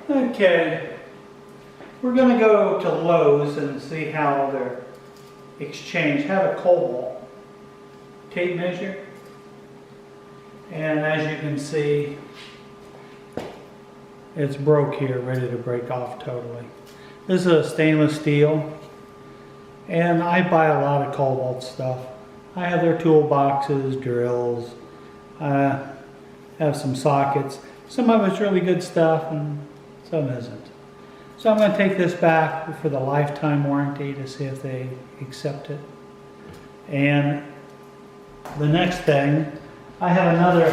Okay, we're going to go to Lowe's and see how their exchange. Have a Kobalt tape measure, and as you can see, it's broke here, ready to break off totally. This is a stainless steel, and I buy a lot of Kobalt stuff. I have their toolboxes, drills, have some sockets. Some of it's really good stuff and some isn't. So I'm going to take this back for the lifetime warranty to see if they accept it. And the next thing, I have another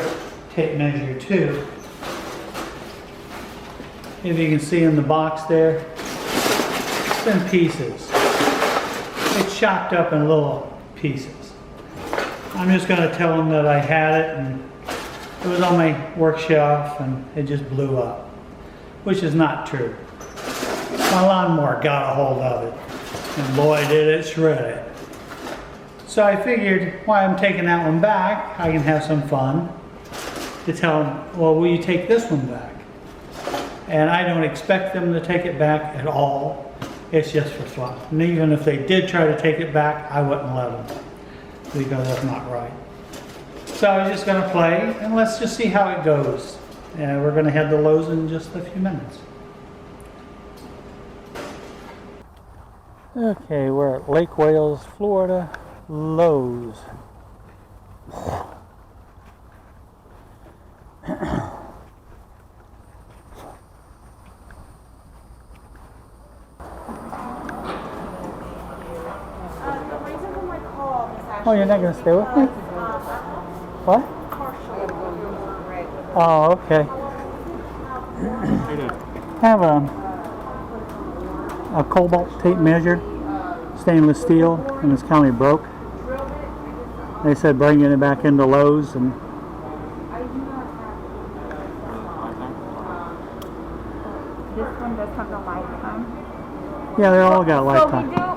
tape measure too. If you can see in the box there, it's in pieces. It's chopped up in little pieces. I'm just going to tell them that I had it and it was on my work shelf and it just blew up, which is not true. My lawnmower got a hold of it, and boy did it shred it. So I figured while I'm taking that one back, I can have some fun to tell them, well, will you take this one back? And I don't expect them to take it back at all. It's just for fun. And even if they did try to take it back, I wouldn't let them, because that's not right. So I was just going to play, and let's just see how it goes. And we're going to head to Lowe's in just a few minutes. Okay, we're at Lake Wales, Florida, Lowe's. Oh, you're not going to stay with me? What? Oh, okay. Have a Kobalt tape measure, stainless steel, and it's kind of broke. They said bringing it back into Lowe's, and this one does have the lifetime. yeah, they all got lifetime. So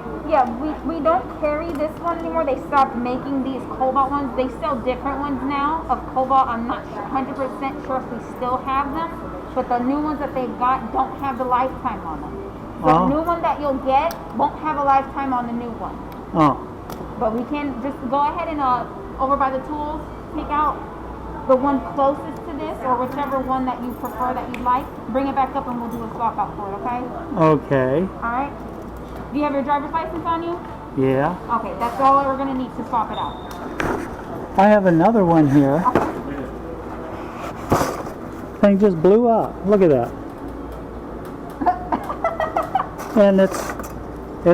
we don't carry this one anymore. They stopped making these Kobalt ones. They sell different ones now of Kobalt. I'm not 100% sure if we still have them, but the new ones that they've got don't have the lifetime on them. The new one that you'll get won't have a lifetime on the new one. Oh. But we can just go ahead and over by the tools, pick out the one closest to this, or whichever one that you prefer that you like. Bring it back up and we'll do a swap out for it, okay? Okay. Alright. Do you have your driver's license on you? Yeah. Okay, that's all we're going to need to swap it out. I have another one here. Thing just blew up. Look at that. And it's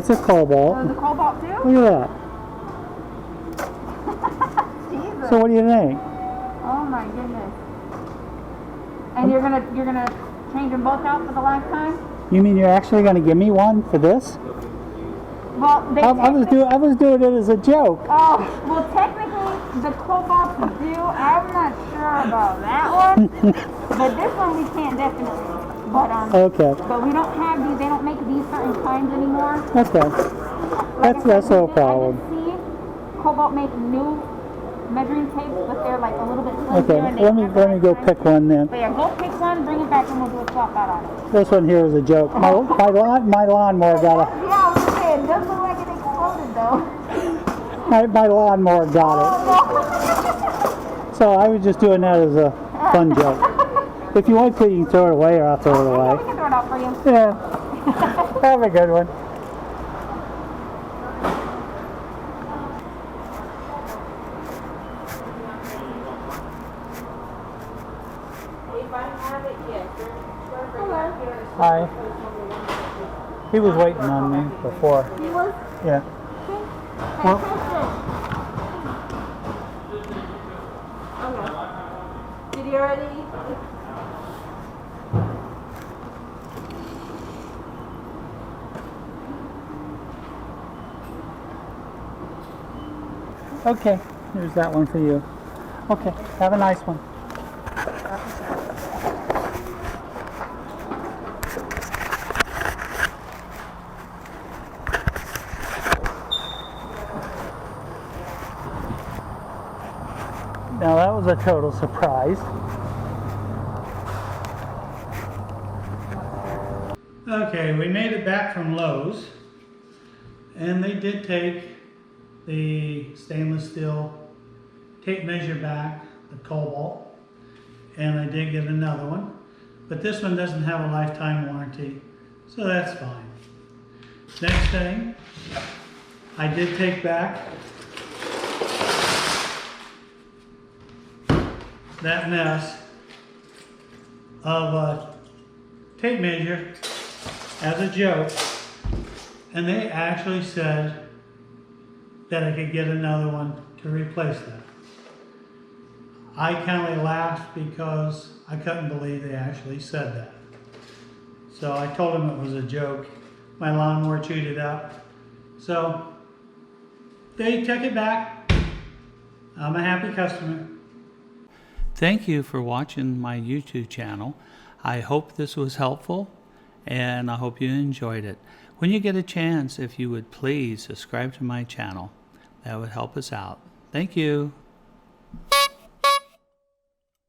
a Kobalt. Oh, the Kobalt too? Look at that. Jesus. So what do you think? Oh my goodness. And you're gonna change them both out for the lifetime? You mean you're actually going to give me one for this? Well, I was doing it as a joke. Oh, well, technically the Kobalt do. I'm not sure about that one, but this one we can't definitely. But okay. But we don't have these. They don't make these certain kinds anymore. Okay. That's no problem. I did see Kobalt make new measuring tapes, but they're like a little bit slimmer. Okay. Let me go pick one then. But yeah, go pick one, bring it back, and we'll do a swap out on it. This one here is a joke. My lawnmower got a. Yeah, I was saying, it does look like it exploded though. My lawnmower got it. Oh, no. So I was just doing that as a fun joke. If you want to, you can throw it away, or I'll throw it Yeah, away. we can throw it out for you. Yeah. Have a good one. Hi. He was waiting on me before. He was? Yeah. Well, okay. Did you already? Okay, here's that one for you. Okay, have a nice one. Now that was a total surprise. Okay, we made it back from Lowe's, and they did take the stainless steel tape measure back, the Kobalt, and I did get another one, but this one doesn't have a lifetime warranty, so that's fine. Next thing, I did take back that mess of a tape measure as a joke, and they actually said that I could get another one to replace that. I kind of laughed because I couldn't believe they actually said that. So I told them it was a joke. My lawnmower chewed it up. So they took it back. I'm a happy customer. Thank you for watching my YouTube channel. I hope this was helpful, and I hope you enjoyed it. When you get a chance, if you would please subscribe to my channel, that would help us out. Thank you.